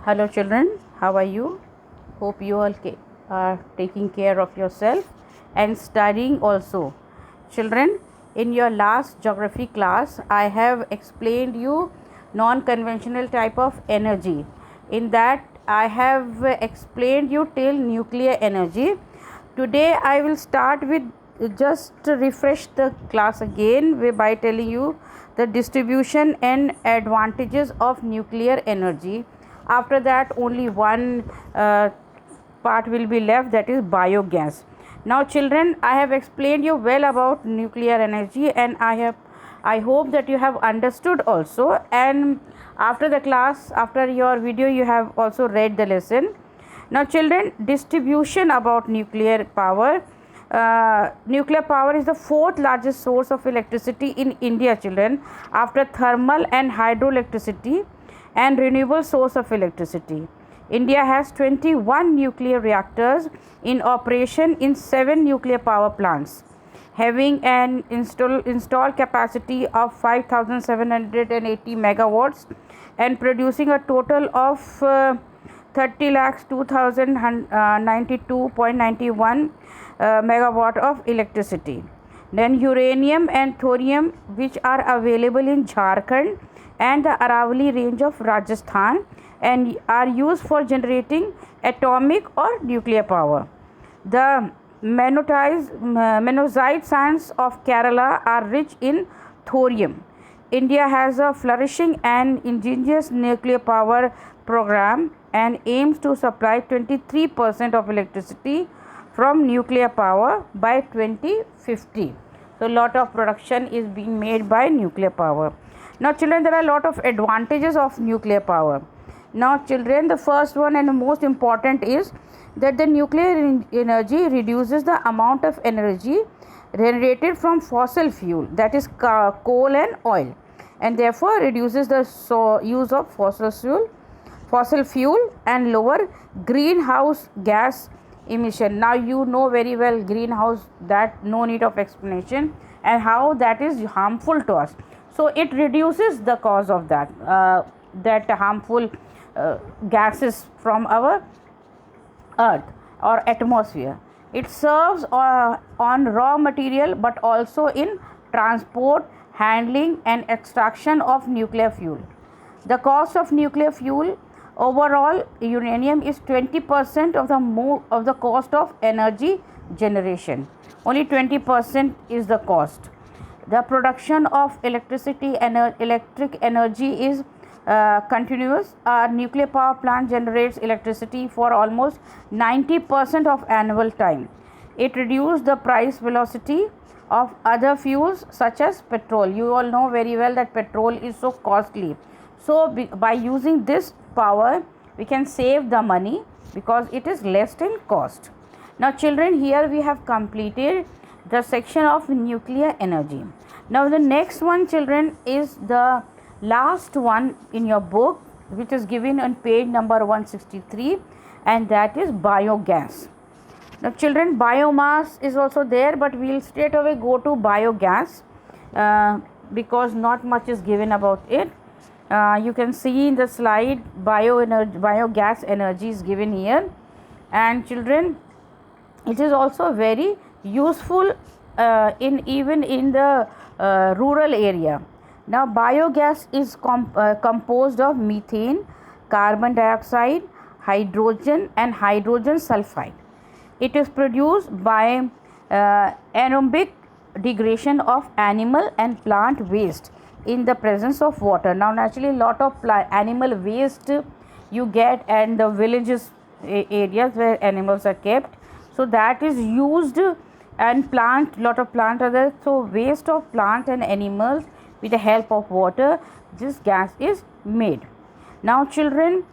Hello, children. How are you? Hope you all are taking care of yourself and studying also. Children, in your last geography class, I have explained you non-conventional type of energy. In that, I have explained you till nuclear energy. Today, I will start with just to refresh the class again by telling you the distribution and advantages of nuclear energy. After that, only one part will be left, that is biogas. Now children, I have explained you well about nuclear energy, and I hope that you have understood also, and after the class, after your video, you have also read the lesson. Now children, distribution about nuclear power. Nuclear power is the fourth largest source of electricity in India, children, after thermal and hydroelectricity and renewable source of electricity. India has 21 nuclear reactors in operation in 7 nuclear power plants, having an installed capacity of 5,780 megawatts and producing a total of 30 lakhs 2,092.91 megawatt of electricity. Then uranium and thorium, which are available in Jharkhand and the Aravalli range of Rajasthan, and are used for generating atomic or nuclear power. The Monazite sands of Kerala are rich in thorium. India has a flourishing and ingenious nuclear power program and aims to supply 23% of electricity from nuclear power by 2050. So, lot of production is being made by nuclear power. Now, children, there are a lot of advantages of nuclear power. Now, children, the first one and the most important is that the nuclear energy reduces the amount of energy generated from fossil fuel, that is coal and oil, and therefore reduces the use of fossil fuel and lower greenhouse gas emission. Now you know very well greenhouse, that no need of explanation, and how that is harmful to us. So it reduces the cause of that harmful gases from our earth or atmosphere. It serves on raw material, but also in transport, handling and extraction of nuclear fuel. The cost of nuclear fuel overall, uranium is 20% of the cost of energy generation. Only 20% is the cost. The production of electric energy is continuous. Our nuclear power plant generates electricity for almost 90% of annual time. It reduces the price velocity of other fuels such as petrol. You all know very well that petrol is so costly. So by using this power, we can save the money because it is less in cost. Now children, here we have completed the section of nuclear energy. Now the next one, children, is the last one in your book, which is given on page number 163, and that is biogas. Now children, biomass is also there, but we will straight away go to biogas because not much is given about it. You can see in the slide biogas energy is given here, and children, it is also very useful even in the rural area. Now biogas is composed of methane, carbon dioxide, hydrogen and hydrogen sulfide. It is produced by anaerobic degradation of animal and plant waste in the presence of water. Now naturally, lot of animal waste you get, and the villages areas where animals are kept, so that is used, and lot of plant are there. So waste of plant and animals, with the help of water, this gas is made. Now children,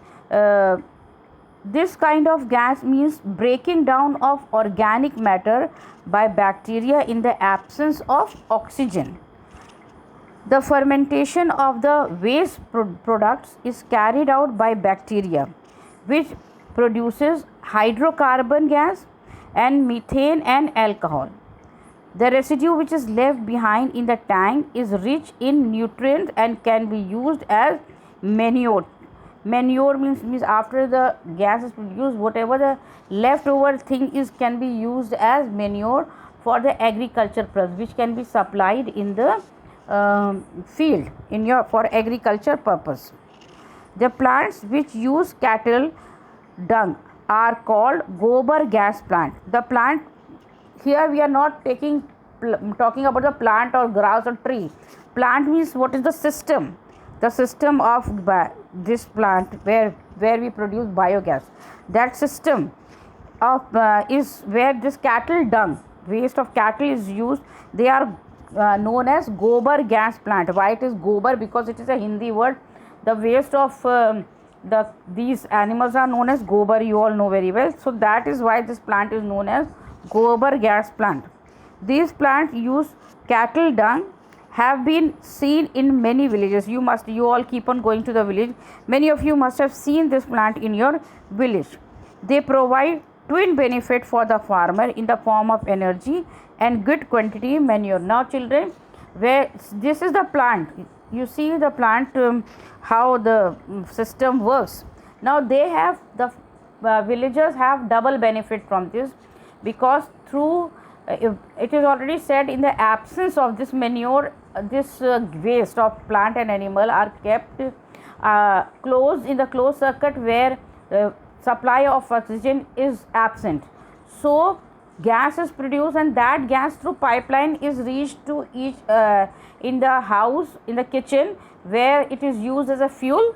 this kind of gas means breaking down of organic matter by bacteria in the absence of oxygen. The fermentation of the waste products is carried out by bacteria, which produces hydrocarbon gas and methane and alcohol. The residue which is left behind in the tank is rich in nutrients and can be used as manure. Manure means after the gas is produced, whatever the leftover thing is can be used as manure for the agriculture purpose, which can be supplied in the field in your for agriculture purpose. The plants which use cattle dung are called gobar gas plant. The plant, here we are not talking about the plant or grass or tree. Plant means what is the system? The system of this plant where we produce biogas. That system of is where this cattle dung, waste of cattle is used. They are known as gobar gas plant. Why it is gobar? Because it is a Hindi word. The waste of these animals are known as gobar, you all know very well. So that is why this plant is known as gobar gas plant. These plants use cattle dung, have been seen in many villages. You all keep on going to the village. Many of you must have seen this plant in your village. They provide twin benefit for the farmer in the form of energy and good quantity manure. Now children, where this is the plant, you see the plant how the system works. Now they have the villagers have double benefit from this, because through it is already said, in the absence of this manure, this waste of plant and animal are kept closed in the closed circuit where supply of oxygen is absent. So gas is produced, and that gas through pipeline is reached to each in the house, in the kitchen, where it is used as a fuel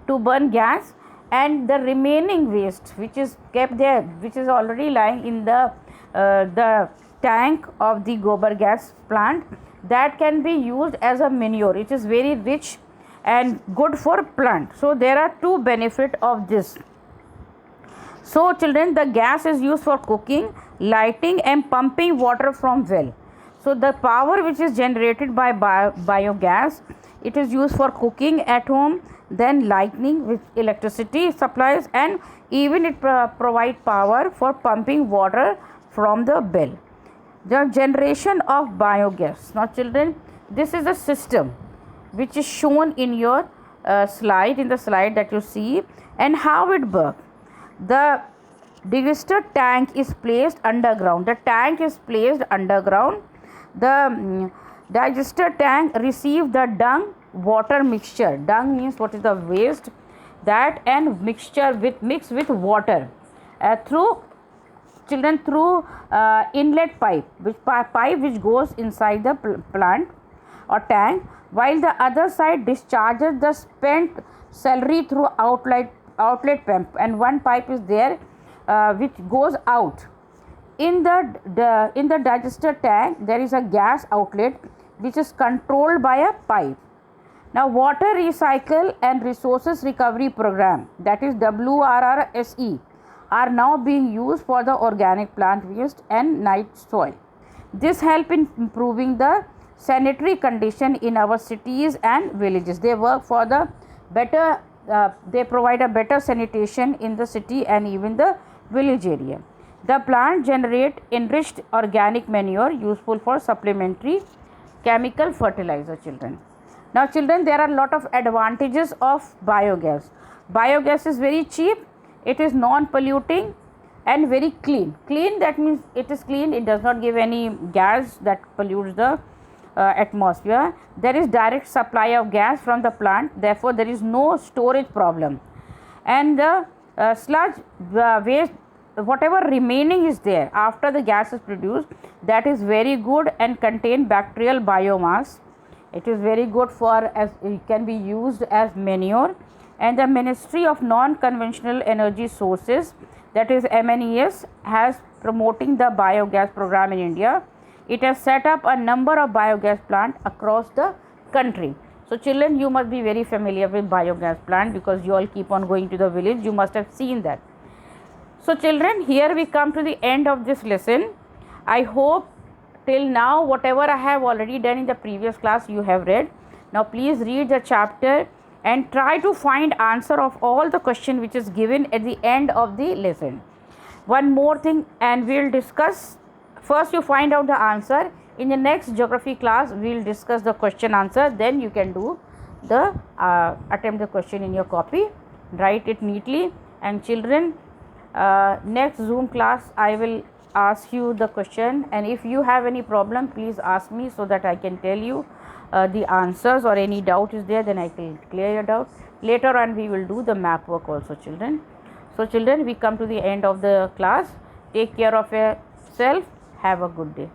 to burn gas, and the remaining waste which is kept there, which is already lying in the tank of the gobar gas plant, that can be used as a manure. It is very rich and good for plant. So there are two benefits of this. So children, the gas is used for cooking, lighting and pumping water from well. So the power which is generated by biogas, it is used for cooking at home, then lighting with electricity supplies, and even it provide power for pumping water from the well. The generation of biogas. Now children, this is a system which is shown in your slide, in the slide that you see, and how it works. The digester tank is placed underground. The tank is placed underground. The digester tank receives the dung water mixture. Dung means what is the waste, that and mixture with mixed with water through children through inlet pipe, which goes inside the plant or tank, while the other side discharges the spent slurry through outlet pump, and one pipe is there which goes out. In the digester tank there is a gas outlet which is controlled by a pipe. Now water recycle and resources recovery program, that is WRRSE, are now being used for the organic plant waste and night soil. This help in improving the sanitary condition in our cities and villages. They work for the better they provide a better sanitation in the city and even the village area. The plant generate enriched organic manure useful for supplementary chemical fertilizer. Children, now children, there are a lot of advantages of biogas. Biogas is very cheap, it is non-polluting and very clean. Clean, that means it is clean, it does not give any gas that pollutes the atmosphere. There is direct supply of gas from the plant, therefore there is no storage problem. And the sludge waste, whatever remaining is there after the gas is produced, that is very good and contain bacterial biomass. It is very good for, as it can be used as manure. And the Ministry of Non-Conventional Energy Sources, that is MNES, has promoting the biogas program in India. It has set up a number of biogas plants across the country. So children, you must be very familiar with biogas plant because you all keep on going to the village. You must have seen that. So children, here we come to the end of this lesson. I hope till now whatever I have already done in the previous class you have read. Now please read the chapter and try to find answer of all the question which is given at the end of the lesson. One more thing, and we will discuss. First you find out the answer. In the next geography class we will discuss the question answer. Then you can do the attempt the question in your copy. write it neatly. And children, next Zoom class I will ask you the question, and if you have any problem, please ask me so that I can tell you the answers, or any doubt is there, then I can clear your doubt. Later on we will do the map work also, children. So children, we come to the end of the class. Take care of yourself. Have a good day.